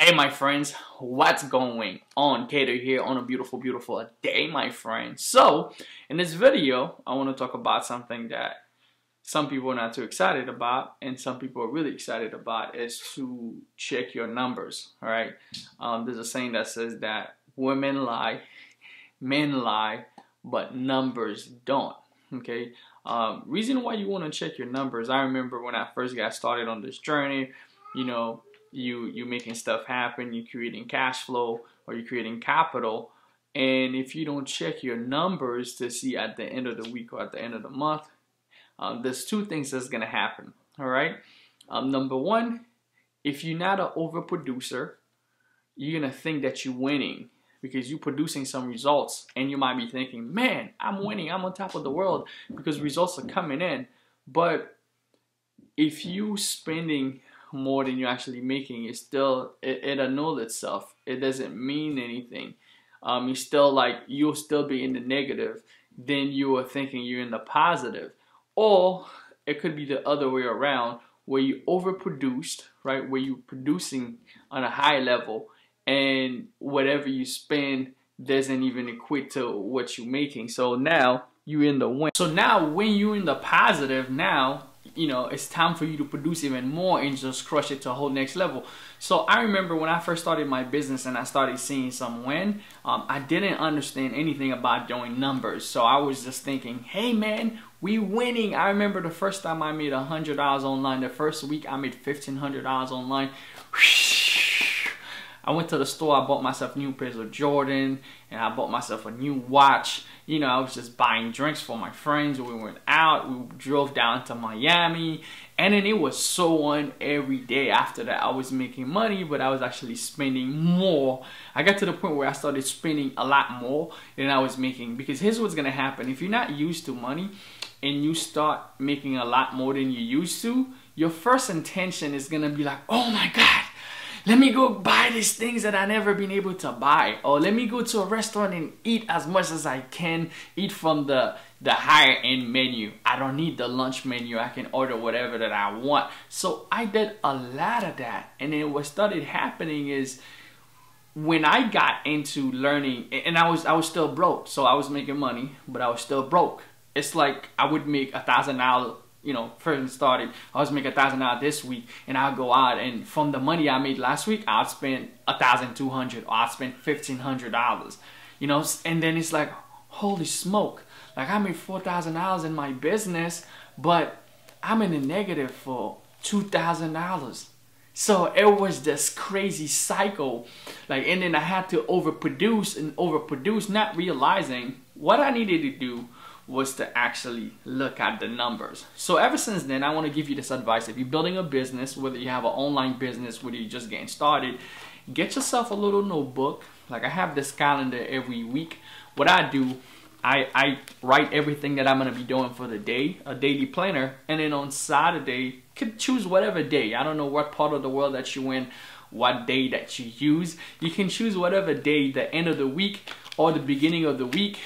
Hey my friends, what's going on? Keder here on a beautiful day, my friends. So in this video I want to talk about something that some people are not too excited about and some people are really excited about, is to check your numbers. All right, there's a saying that says that women lie, men lie, but numbers don't. Okay, reason why you want to check your numbers, I remember when I first got started on this journey, you making stuff happen, you creating cash flow or you creating capital, and if you don't check your numbers to see at the end of the week or at the end of the month, there's two things that's gonna happen. All right, number one, if you're not an overproducer, you're gonna think that you're winning because you're producing some results, and you might be thinking, man, I'm winning, I'm on top of the world because results are coming in. But if you spending more than you're actually making, it annuls itself. It doesn't mean anything. You'll still be in the negative. Then you are thinking you're in the positive. Or it could be the other way around, where you overproduced, right? Where you're producing on a high level, and whatever you spend doesn't even equate to what you're making. So now you're in the win. So now when you're in the positive, now it's time for you to produce even more and just crush it to a whole next level. So I remember when I first started my business and I started seeing some win, I didn't understand anything about doing numbers. So I was just thinking, hey man, we winning. I remember the first time I made $100 online. The first week I made $1,500 online. I went to the store, I bought myself new pairs of Jordan, and I bought myself a new watch. I was just buying drinks for my friends. We went out, we drove down to Miami, and then it was so on every day. After that, I was making money, but I was actually spending more. I got to the point where I started spending a lot more than I was making, because here's what's gonna happen. If you're not used to money and you start making a lot more than you used to, your first intention is gonna be like, oh my God, let me go buy these things that I never been able to buy. Or let me go to a restaurant and eat as much as I can. Eat from the higher end menu. I don't need the lunch menu. I can order whatever that I want. So I did a lot of that. And then what started happening is, when I got into learning, and I was still broke. So I was making money, but I was still broke. It's like I would make $1,000. First started, I was making $1,000 this week, and I'll go out, and from the money I made last week, I'll spend $1,200, or I'll spend $1,500. And then it's like, holy smoke! Like, I made $4,000 in my business, but I'm in the negative for $2,000. So it was this crazy cycle, and then I had to overproduce, not realizing what I needed to do was to actually look at the numbers. So ever since then, I want to give you this advice. If you're building a business, whether you have an online business, whether you're just getting started, get yourself a little notebook. Like, I have this calendar every week. What I do, I write everything that I'm going to be doing for the day, a daily planner, and then on Saturday, you can choose whatever day. I don't know what part of the world that you're in, what day that you use. You can choose whatever day, the end of the week or the beginning of the week.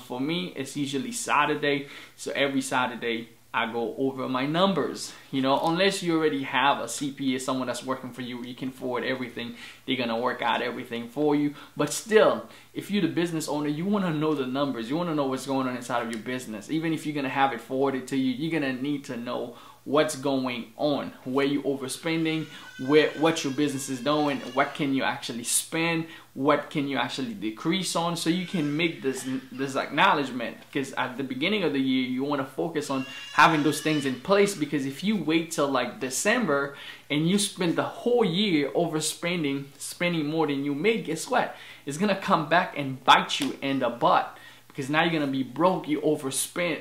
For me, it's usually Saturday. So every Saturday, I go over my numbers. Unless you already have a CPA, someone that's working for you, you can forward everything. They're gonna work out everything for you. But still, if you're the business owner, you wanna know the numbers. You wanna know what's going on inside of your business. Even if you're gonna have it forwarded to you, you're gonna need to know what's going on, where you overspending, what your business is doing, what can you actually spend, what can you actually decrease on, so you can make this acknowledgement. Because at the beginning of the year, you want to focus on having those things in place, because if you wait till like December and you spend the whole year overspending, spending more than you made, guess what? It's gonna come back and bite you in the butt, because now you're gonna be broke. You overspent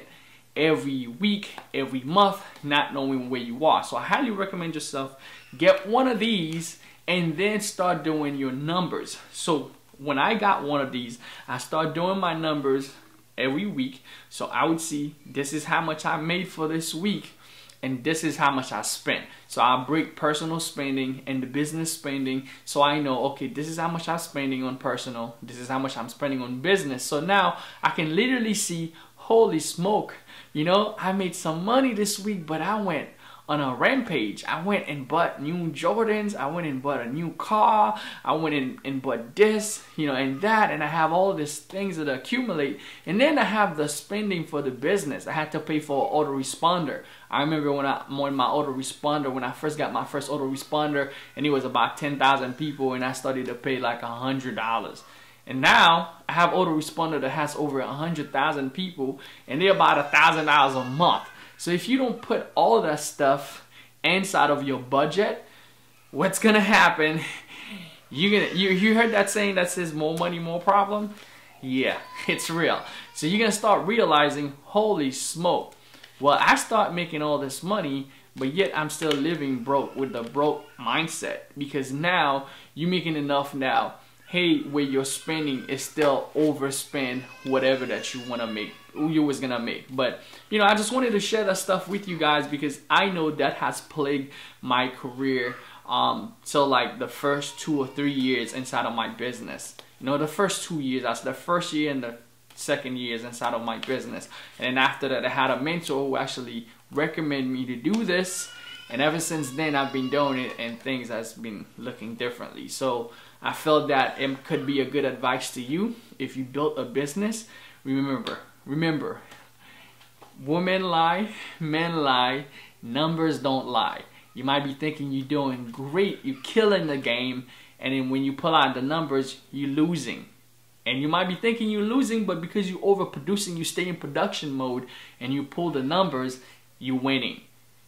every week, every month, not knowing where you are. So I highly recommend yourself get one of these and then start doing your numbers. So when I got one of these, I start doing my numbers every week. So I would see, this is how much I made for this week, and this is how much I spent. So I break personal spending and the business spending, so I know, okay, this is how much I'm spending on personal, this is how much I'm spending on business. So now I can literally see, holy smoke, I made some money this week, but I went on a rampage. I went and bought new Jordans. I went and bought a new car. I went and bought this, you know, and that. And I have all these things that accumulate. And then I have the spending for the business. I had to pay for an autoresponder. I remember when my autoresponder, when I first got my first autoresponder, and it was about 10,000 people, and I started to pay like $100. And now I have autoresponder that has over 100,000 people, and they're about $1,000 a month. So if you don't put all of that stuff inside of your budget, what's gonna happen? You heard that saying that says more money, more problem? Yeah, it's real. So you're gonna start realizing, holy smoke. Well, I start making all this money, but yet I'm still living broke with the broke mindset, because now you're making enough now. Hey, where your spending is still overspend whatever that you want to make, you was gonna make. But you know, I just wanted to share that stuff with you guys, because I know that has plagued my career. So like the first 2 or 3 years inside of my business. You know, the first 2 years, that's the first year and the second years inside of my business. And then after that, I had a mentor who actually recommended me to do this. And ever since then, I've been doing it, and things has been looking differently. So I felt that it could be a good advice to you if you built a business. Remember, women lie, men lie, numbers don't lie. You might be thinking you're doing great, you're killing the game, and then when you pull out the numbers, you're losing. And you might be thinking you're losing, but because you're overproducing, you stay in production mode, and you pull the numbers, you're winning.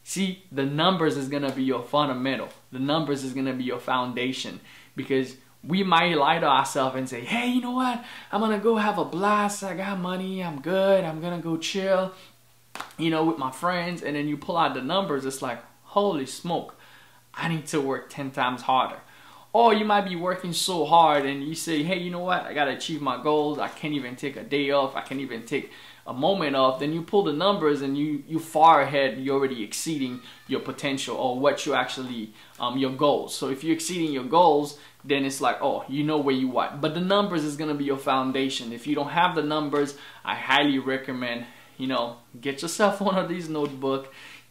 See, the numbers is gonna be your fundamental. The numbers is gonna be your foundation, because we might lie to ourselves and say, hey, you know what? I'm gonna go have a blast. I got money. I'm good. I'm gonna go chill, you know, with my friends. And then you pull out the numbers. It's like, holy smoke, I need to work 10 times harder. Or you might be working so hard and you say, hey, you know what? I gotta achieve my goals. I can't even take a day off. I can't even take a moment off. Then you pull the numbers and you far ahead. You're already exceeding your potential, or what you actually your goals. So if you're exceeding your goals, then it's like, oh, you know where you are. But the numbers is gonna be your foundation. If you don't have the numbers, I highly recommend, you know, get yourself one of these notebooks,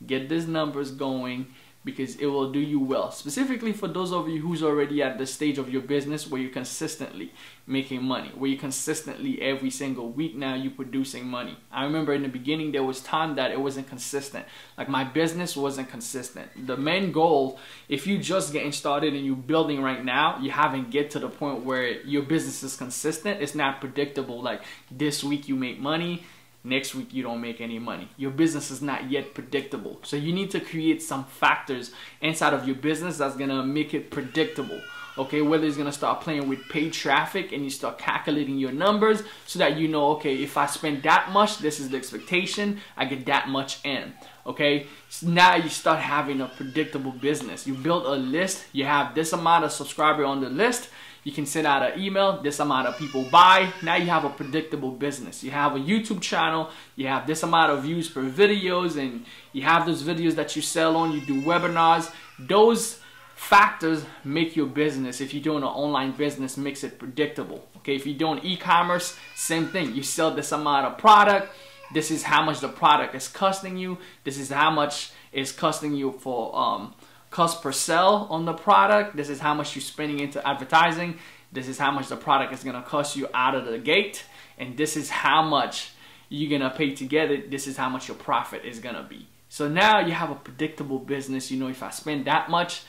get these numbers going, because it will do you well. Specifically for those of you who's already at the stage of your business where you're consistently making money, where you consistently every single week now you're producing money. I remember in the beginning there was time that it wasn't consistent. Like my business wasn't consistent. The main goal, if you just getting started and you're building right now, you haven't get to the point where your business is consistent. It's not predictable. Like this week you make money, next week you don't make any money. Your business is not yet predictable. So you need to create some factors inside of your business that's gonna make it predictable. Okay, whether it's gonna start playing with paid traffic and you start calculating your numbers so that you know, okay, if I spend that much, this is the expectation, I get that much in. Okay, so now you start having a predictable business. You build a list, you have this amount of subscribers on the list, you can send out an email, this amount of people buy. Now you have a predictable business. You have a YouTube channel, you have this amount of views per videos, and you have those videos that you sell on, you do webinars. Those factors make your business, if you're doing an online business, makes it predictable. Okay, if you're doing e-commerce, same thing. You sell this amount of product, this is how much the product is costing you, this is how much it's costing you for cost per sell on the product, this is how much you're spending into advertising, this is how much the product is going to cost you out of the gate, and this is how much you're going to pay together, this is how much your profit is going to be. So now you have a predictable business. You know, if I spend that much,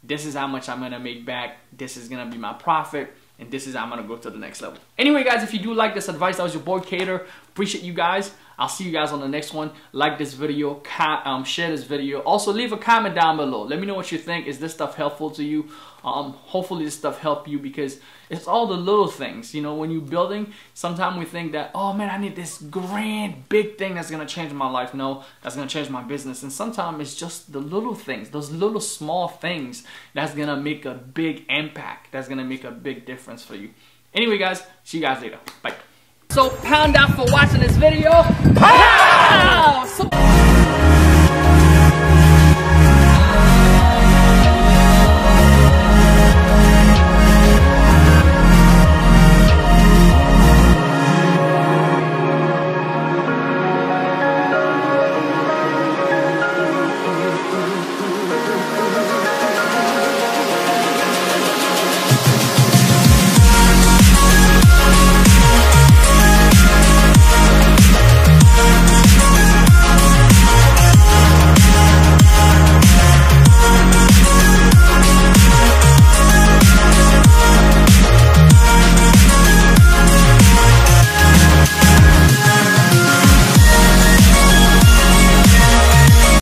this is how much I'm going to make back, this is going to be my profit, and this is how I'm going to go to the next level. Anyway guys, if you do like this advice, that was your boy Keder. Appreciate you guys. I'll see you guys on the next one. Like this video, share this video. Also leave a comment down below. Let me know what you think. Is this stuff helpful to you? Hopefully this stuff help you, because it's all the little things. You know, when you're building, sometimes we think that, oh man, I need this grand big thing that's gonna change my life. No, that's gonna change my business. And sometimes it's just the little things, those little small things that's gonna make a big impact, that's gonna make a big difference for you. Anyway guys, see you guys later. Bye. So pound out for watching this video. Pow!